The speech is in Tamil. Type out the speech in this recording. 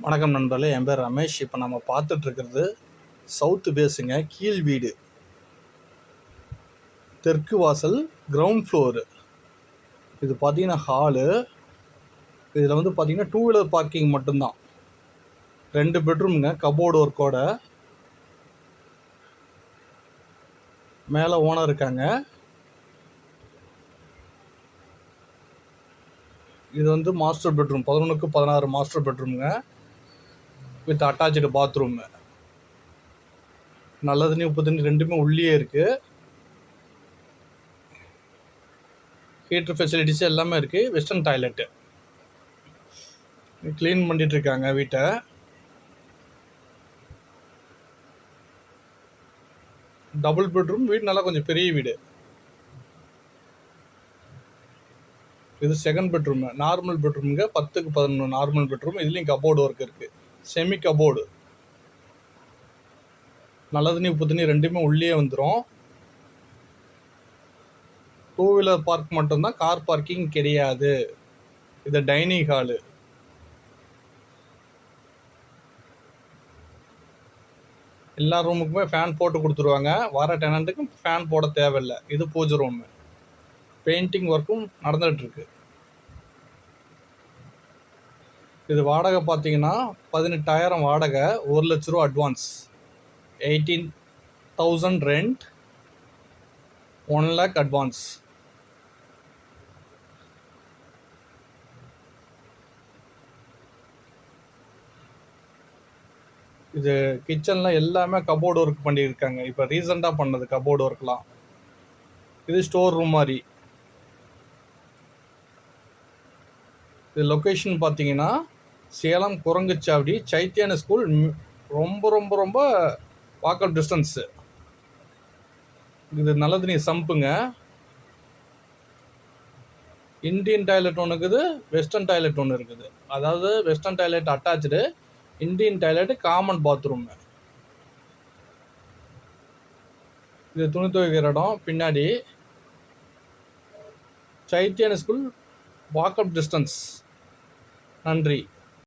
வணக்கம் நண்பர்களே, என் பேர் ரமேஷ். இப்போ நம்ம பார்த்துட்ருக்கிறது சவுத்து ஃபேஸுங்க, கீழ் வீடு, தெற்கு வாசல், கிரவுண்ட் ஃப்ளோரு. இது பார்த்தீங்கன்னா ஹாலு. இதில் பார்த்தீங்கன்னா 2 வீலர் பார்க்கிங் மட்டும்தான். 2 பெட்ரூமுங்க, கபோர்டு ஒர்க்கோட. மேலே ஓனர் இருக்காங்க. இது மாஸ்டர் பெட்ரூம், 11க்கு 16 மாஸ்டர் பெட்ரூமுங்க, வித் அட்டாச்சு பாத்ரூமு. நல்ல தண்ணி உப்பு தண்ணி ரெண்டுமே உள்ளே இருக்குது. ஹீட்டர் ஃபெசிலிட்டிஸ் எல்லாமே இருக்குது. வெஸ்டர்ன் டாய்லெட்டு க்ளீன் பண்ணிகிட்ருக்காங்க வீட்டை. டபுள் பெட்ரூம் வீடு, நல்லா கொஞ்சம் பெரிய வீடு. இது செகண்ட் பெட்ரூமு, நார்மல் பெட்ரூமுங்க, 10க்கு 11 நார்மல் பெட்ரூம். இதுலேயும் கபோர்டு ஒர்க் இருக்குது, செமி கபோர்டு. நல்ல தண்ணி உப்பு தண்ணி ரெண்டுமே உள்ளே வந்துடும். 2 வீலர் பார்க் மட்டும்தான், கார் பார்க்கிங் கிடையாது. இது டைனிங் ஹாலு. எல்லா ரூமுக்குமே ஃபேன் போட்டு கொடுத்துருவாங்க. வர டெனண்ட்டுக்கும் ஃபேன் போட தேவையில்லை. இது பூஜை ரூமு. பெயிண்டிங் ஒர்க்கும் நடந்துகிட்ருக்கு. இது வாடகை பார்த்தீங்கன்னா 18,000 வாடகை, 1 லட்ச ரூபா அட்வான்ஸ், 18,000 ரெண்ட், 1 lakh அட்வான்ஸ். இது கிச்சனில் எல்லாமே கபோர்டு ஒர்க் பண்ணியிருக்காங்க. இப்போ ரீசெண்டாக பண்ணது கபோர்டு ஒர்க்லாம். இது ஸ்டோர் ரூம் மாதிரி. இது லொக்கேஷன் பார்த்தீங்கன்னா சேலம் குரங்குச்சாவடி, சைத்தியான ஸ்கூல், ரொம்ப ரொம்ப ரொம்ப வாக்கப் டிஸ்டன்ஸு. இது நல்ல தண்ணி சம்புங்க. இந்தியன் டாய்லெட் ஒன்று இருக்குது, வெஸ்டர்ன் டாய்லெட் ஒன்று இருக்குது. அதாவது western toilet attach, Indian toilet common bathroom. இது துணி துவைக்கிற இடம். பின்னாடி சைத்தியான ஸ்கூல், வாக்கப் டிஸ்டன்ஸ். நன்றி.